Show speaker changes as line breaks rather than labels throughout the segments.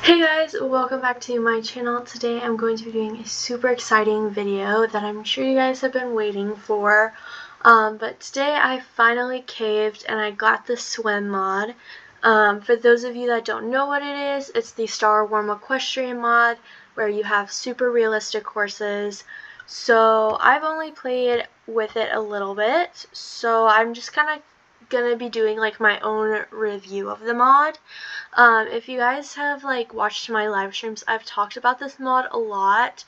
Hey guys, welcome back to my channel. Today I'm going to be doing a super exciting video that I'm sure you guys have been waiting for. But today I finally caved and I got the SWEM mod. For those of you that don't know what it is, it's the Star Wars Equestrian mod where you have super realistic horses. So I've only played with it a little bit, so I'm just kind of gonna be doing like my own review of the mod. If you guys have like watched my live streams, I've talked about this mod a lot,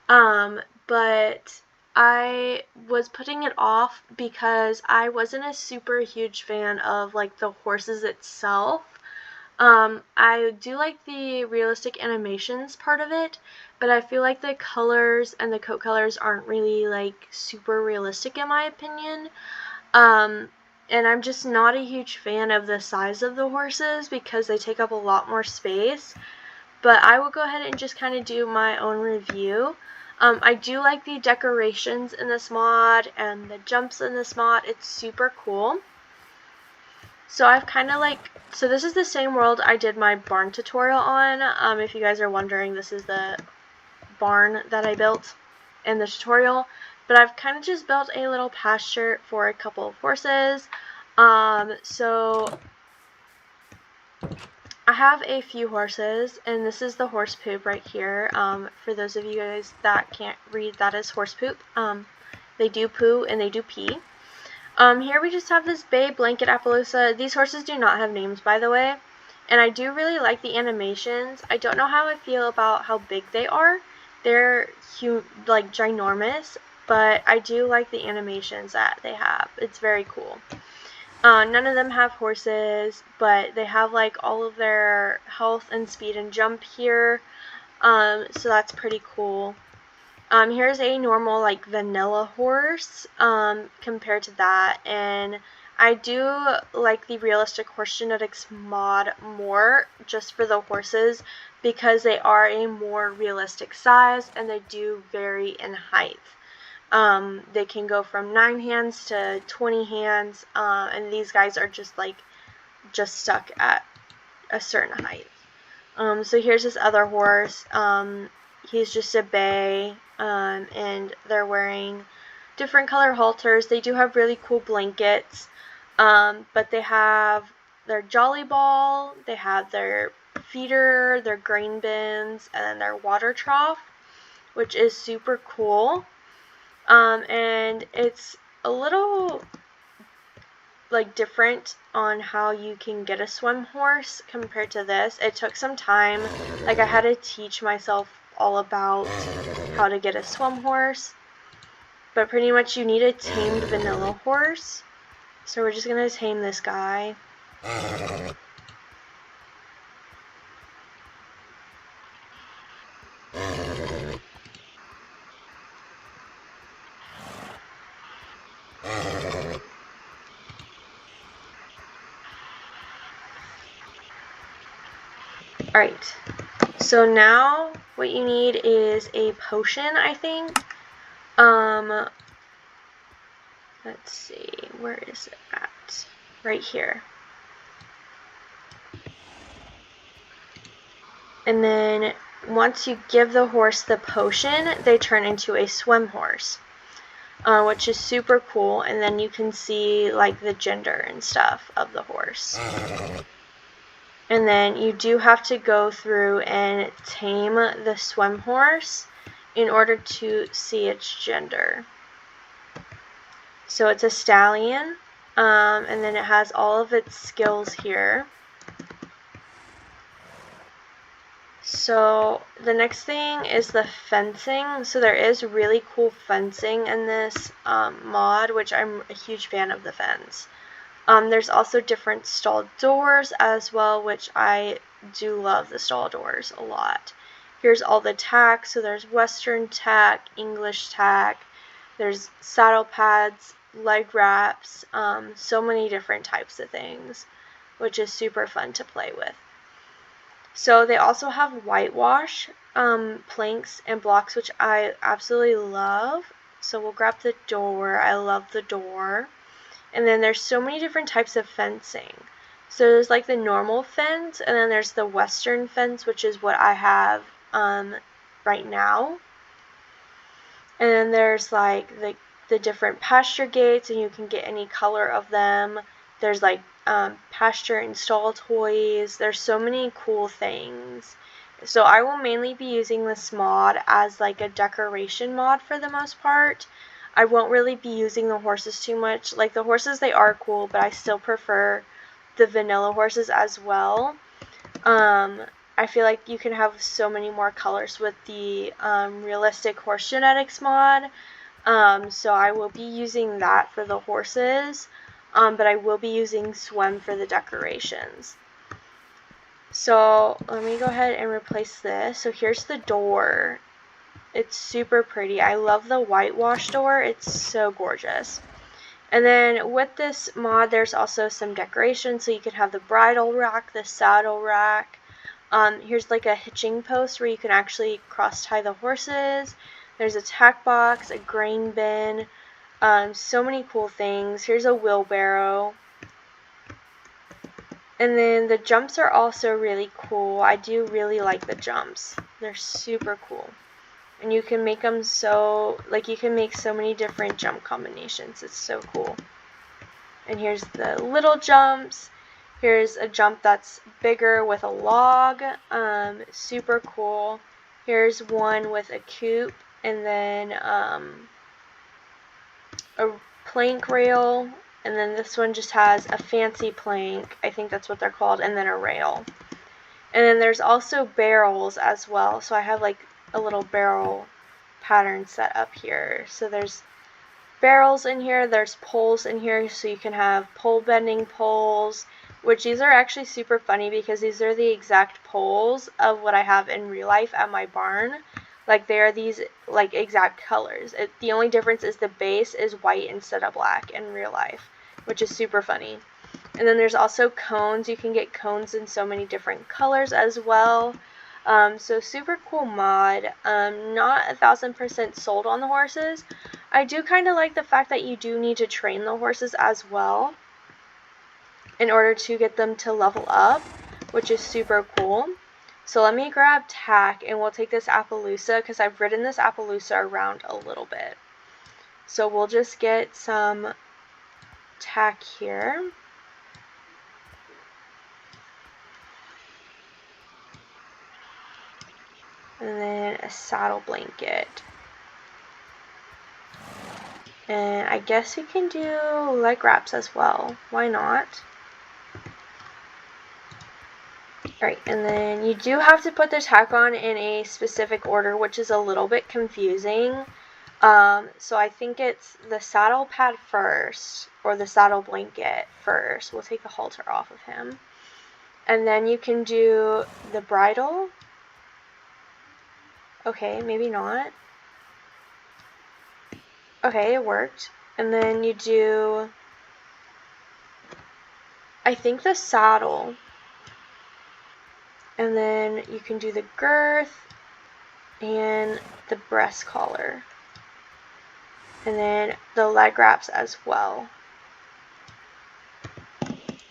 but I was putting it off because I wasn't a super huge fan of like the horses itself. I do like the realistic animations part of it, but I feel like the colors and the coat colors aren't really like super realistic in my opinion. And I'm just not a huge fan of the size of the horses because they take up a lot more space. But I will go ahead and just kind of do my own review. I do like the decorations in this mod and the jumps in this mod. It's super cool. So I've kind of like, so this is the same world I did my barn tutorial on. If you guys are wondering, this is the barn that I built in the tutorial. But I've kind of just built a little pasture for a couple of horses. So I have a few horses, and this is the horse poop right here. For those of you guys that can't read, that is horse poop. They do poo and they do pee. Here we just have this bay blanket Appaloosa. These horses do not have names, by the way. And I do really like the animations. I don't know how I feel about how big they are. They're like ginormous, but I do like the animations that they have. It's very cool. None of them have horses, but they have like all of their health and speed and jump here. So that's pretty cool. Here's a normal like vanilla horse compared to that, and I do like the realistic horse genetics mod more just for the horses because they are a more realistic size and they do vary in height. They can go from 9 hands to 20 hands, and these guys are just stuck at a certain height. So here's this other horse. He's just a bay, and they're wearing different color halters. They do have really cool blankets, but they have their jolly ball, they have their feeder, their grain bins, and then their water trough, which is super cool. And it's a little like different on how you can get a SWEM horse compared to this. It took some time. Like I had to teach myself all about how to get a SWEM horse. But pretty much you need a tamed vanilla horse. So we're just gonna tame this guy. Alright, so now what you need is a potion, I think. Let's see, where is it at? Right here. And then once you give the horse the potion, they turn into a SWEM horse, which is super cool. And then you can see like the gender and stuff of the horse. And then you do have to go through and tame the SWEM horse in order to see its gender. So it's a stallion, and then it has all of its skills here. So the next thing is the fencing. So there is really cool fencing in this mod, which I'm a huge fan of the fence. There's also different stall doors as well, which I do love the stall doors a lot. Here's all the tack. So there's Western tack, English tack, there's saddle pads, leg wraps, so many different types of things, which is super fun to play with. So they also have whitewash planks and blocks, which I absolutely love. So we'll grab the door. I love the door. And then there's so many different types of fencing. So there's like the normal fence, and then there's the western fence, which is what I have right now. And then there's like the different pasture gates, and you can get any color of them. There's like pasture install toys. There's so many cool things. So I will mainly be using this mod as like a decoration mod for the most part. I won't really be using the horses too much. Like the horses, they are cool, but I still prefer the vanilla horses as well. I feel like you can have so many more colors with the realistic horse genetics mod. So I will be using that for the horses, but I will be using SWEM for the decorations. So let me go ahead and replace this. So here's the door. It's super pretty. I love the whitewash door. It's so gorgeous. And then with this mod, there's also some decoration. So you could have the bridle rack, the saddle rack. Here's like a hitching post where you can actually cross tie the horses. There's a tack box, a grain bin, so many cool things. Here's a wheelbarrow. And then the jumps are also really cool. I do really like the jumps. They're super cool. And you can make them so, like you can make so many different jump combinations. It's so cool. And here's the little jumps. Here's a jump that's bigger with a log. Super cool. Here's one with a coop, and then a plank rail, and then this one just has a fancy plank, I think that's what they're called, and then a rail. And then there's also barrels as well, so I have like a little barrel pattern set up here. So there's barrels in here, there's poles in here, so you can have pole bending poles, which these are actually super funny because these are the exact poles of what I have in real life at my barn. Like they are these like exact colors. The only difference is the base is white instead of black in real life, which is super funny. And then there's also cones. You can get cones in so many different colors as well. So super cool mod. Not 1000% sold on the horses. I do kind of like the fact that you do need to train the horses as well in order to get them to level up, which is super cool. So let me grab tack and we'll take this Appaloosa because I've ridden this Appaloosa around a little bit. So we'll just get some tack here. And then a saddle blanket. And I guess we can do leg wraps as well. Why not? Alright, and then you do have to put the tack on in a specific order, which is a little bit confusing. So I think it's the saddle pad first, or the saddle blanket first. We'll take the halter off of him. And then you can do the bridle. Okay, maybe not. Okay, it worked. And then you do, I think, the saddle. And then you can do the girth and the breast collar. And then the leg wraps as well.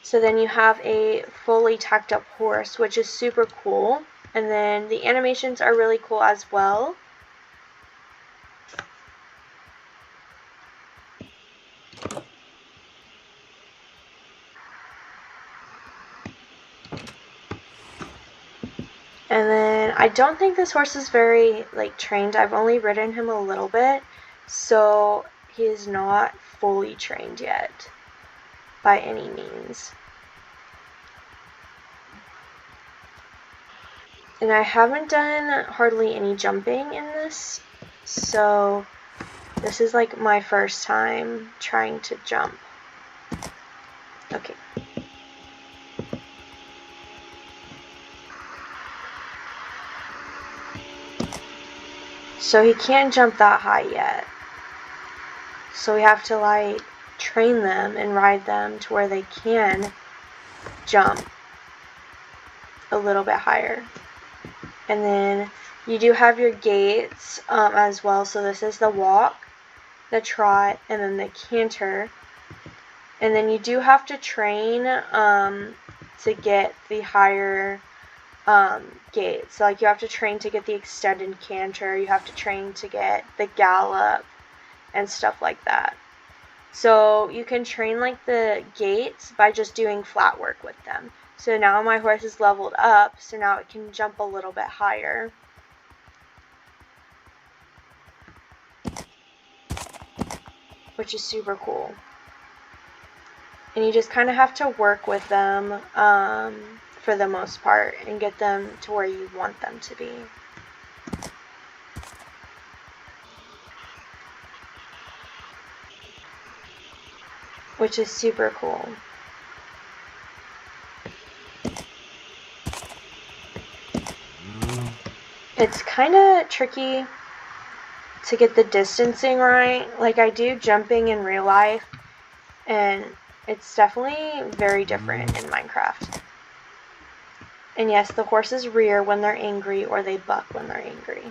So then you have a fully tacked up horse, which is super cool. And then the animations are really cool as well. And then I don't think this horse is very like trained. I've only ridden him a little bit, so he is not fully trained yet by any means. And I haven't done hardly any jumping in this, so this is like my first time trying to jump. Okay. So he can't jump that high yet. So we have to like train them and ride them to where they can jump a little bit higher. And then you do have your gaits as well. So this is the walk, the trot, and then the canter. And then you do have to train to get the higher gaits. So like you have to train to get the extended canter, you have to train to get the gallop and stuff like that. So you can train like the gaits by just doing flat work with them. So now my horse is leveled up, so now it can jump a little bit higher. Which is super cool. And you just kind of have to work with them for the most part and get them to where you want them to be. Which is super cool. It's kind of tricky to get the distancing right. Like I do jumping in real life, and it's definitely very different in Minecraft. And yes, the horses rear when they're angry, or they buck when they're angry.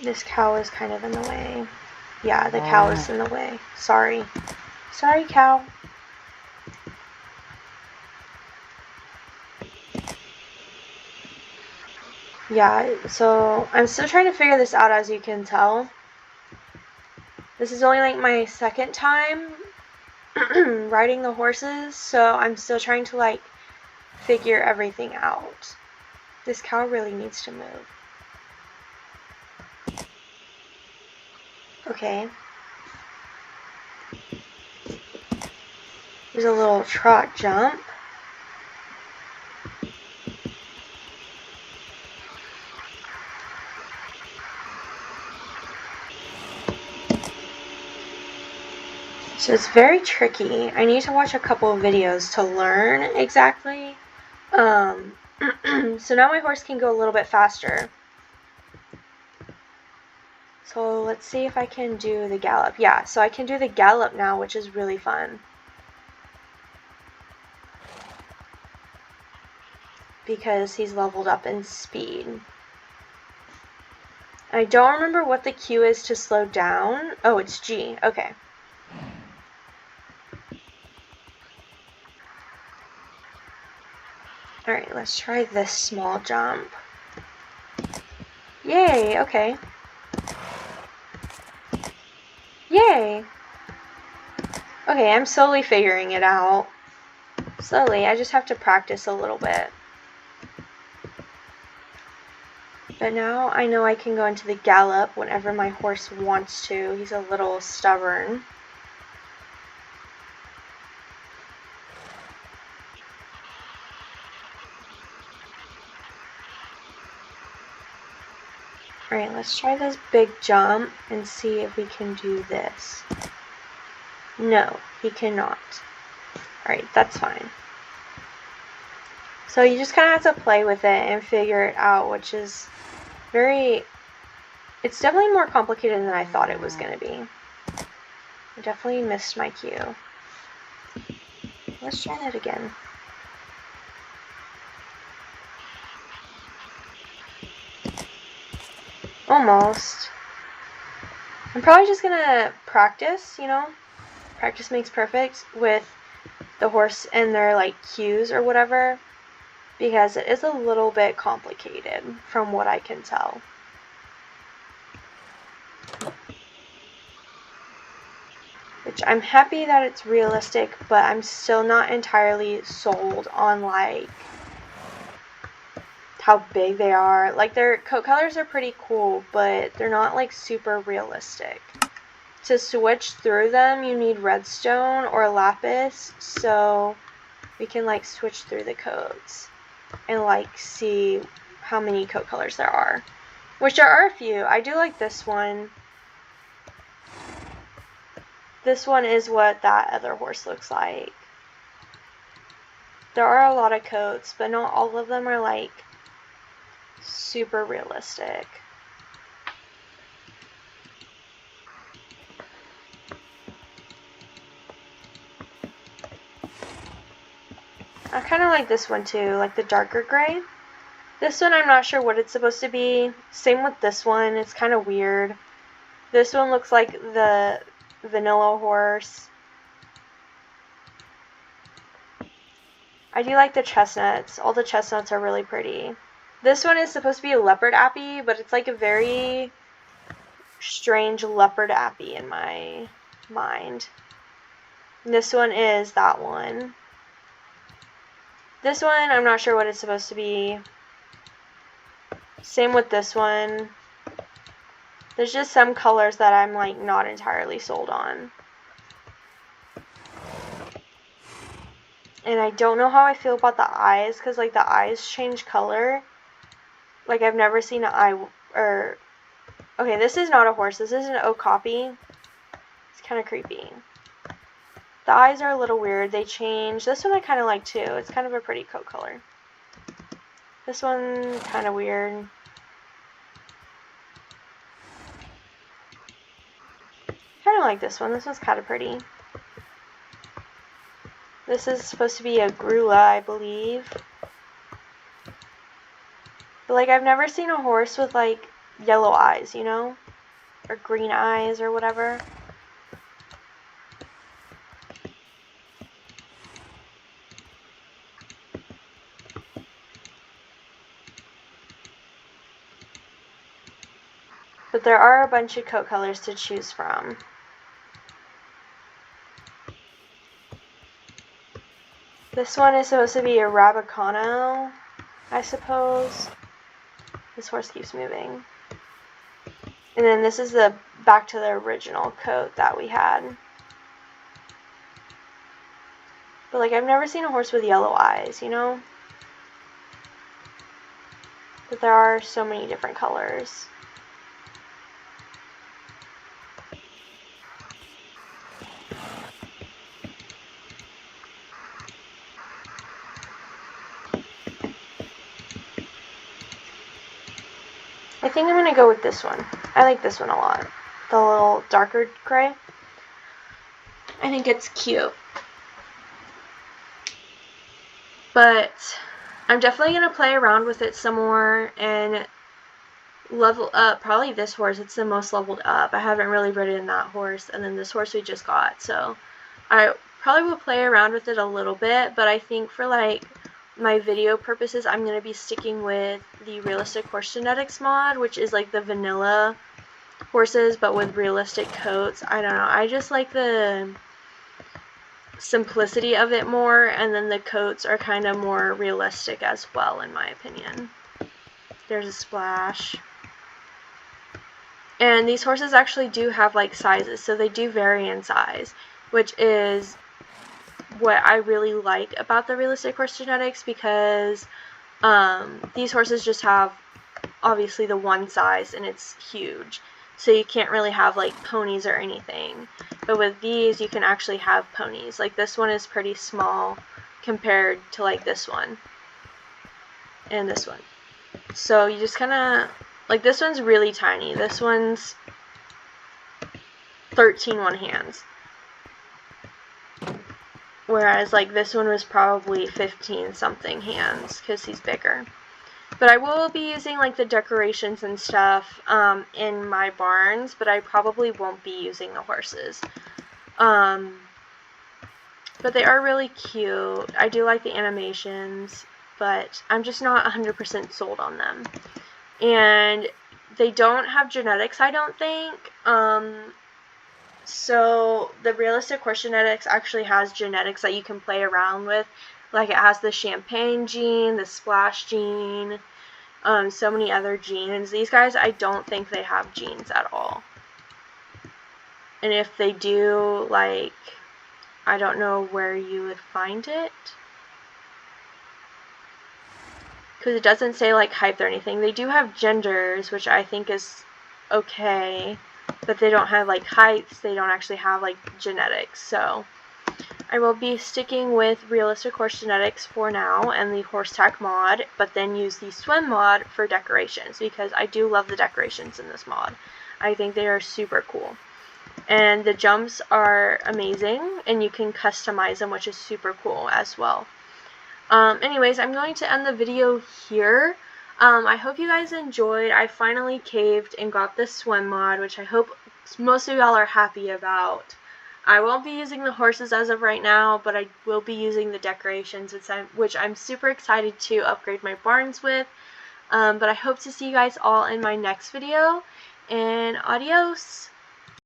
This cow is kind of in the way. Yeah, the cow is in the way. Sorry. Sorry, cow. Yeah, so I'm still trying to figure this out, as you can tell. This is only like my second time riding the horses, so I'm still trying to like figure everything out. This cow really needs to move. Okay. There's a little trot jump. So it's very tricky. I need to watch a couple of videos to learn exactly. So now my horse can go a little bit faster. So let's see if I can do the gallop. Yeah, so I can do the gallop now, which is really fun. Because he's leveled up in speed. I don't remember what the Q is to slow down. Oh, it's G. Okay. Alright, let's try this small jump. Yay, okay. Yay! Okay, I'm slowly figuring it out. Slowly, I just have to practice a little bit. But now I know I can go into the gallop whenever my horse wants to. He's a little stubborn. Alright, let's try this big jump and see if we can do this. No, he cannot. Alright, that's fine. So you just kind of have to play with it and figure it out, which is it's definitely more complicated than I thought it was going to be. I definitely missed my cue. Let's try that again. Almost. I'm probably just going to practice, you know? Practice makes perfect with the horse and their like cues or whatever, because it is a little bit complicated from what I can tell. Which I'm happy that it's realistic, but I'm still not entirely sold on like how big they are. Like their coat colors are pretty cool, but they're not like super realistic. To switch through them, you need redstone or lapis, so we can like switch through the coats and like see how many coat colors there are. Which there are a few. I do like this one. This one is what that other horse looks like. There are a lot of coats, but not all of them are like super realistic. I kind of like this one too, like the darker gray. This one I'm not sure what it's supposed to be. Same with this one, it's kind of weird. This one looks like the vanilla horse. I do like the chestnuts. All the chestnuts are really pretty. This one is supposed to be a leopard appy, but it's like a very strange leopard appy in my mind. And this one is that one. This one, I'm not sure what it's supposed to be. Same with this one. There's just some colors that I'm like not entirely sold on. And I don't know how I feel about the eyes, because like the eyes change color. Like I've never seen an eye, or okay, this is not a horse. This is an okapi. It's kind of creepy. The eyes are a little weird. They change. This one I kind of like too. It's kind of a pretty coat color. This one kind of weird. Kind of like this one. This one's kind of pretty. This is supposed to be a grula, I believe. But like I've never seen a horse with like yellow eyes, you know? Or green eyes or whatever. But there are a bunch of coat colors to choose from. This one is supposed to be a Rabicano, I suppose. This horse keeps moving. And then this is the back to the original coat that we had. But like I've never seen a horse with yellow eyes, you know? But there are so many different colors. I think I'm going to go with this one. I like this one a lot. The little darker gray. I think it's cute. But I'm definitely going to play around with it some more and level up probably this horse. It's the most leveled up. I haven't really ridden that horse, and then this horse we just got. So I probably will play around with it a little bit, but I think for like my video purposes, I'm going to be sticking with the realistic horse genetics mod, which is like the vanilla horses but with realistic coats. I don't know, I just like the simplicity of it more, and then the coats are kind of more realistic as well, in my opinion. There's a splash. And these horses actually do have like sizes, so they do vary in size, which is what I really like about the realistic horse genetics, because these horses just have obviously the one size and it's huge, so you can't really have like ponies or anything. But with these you can actually have ponies. Like this one is pretty small compared to like this one and this one, so you just kind of like, this one's really tiny. This one's 13 one hands. Whereas like this one was probably 15 something hands because he's bigger. But I will be using like the decorations and stuff in my barns, but I probably won't be using the horses. But they are really cute. I do like the animations, but I'm just not 100% sold on them. And they don't have genetics, I don't think. So the realistic horse genetics actually has genetics that you can play around with. Like it has the champagne gene, the splash gene, so many other genes. These guys, I don't think they have genes at all. And if they do, like, I don't know where you would find it, because it doesn't say like height or anything. They do have genders, which I think is okay, but they don't have like heights. They don't actually have like genetics. So I will be sticking with realistic horse genetics for now and the horse tack mod, but then use the SWEM mod for decorations, because I do love the decorations in this mod. I think they are super cool. And the jumps are amazing, and you can customize them, which is super cool as well. Anyways, I'm going to end the video here. I hope you guys enjoyed. I finally caved and got this SWEM mod, which I hope most of y'all are happy about. I won't be using the horses as of right now, but I will be using the decorations, which I'm super excited to upgrade my barns with. But I hope to see you guys all in my next video, and adios!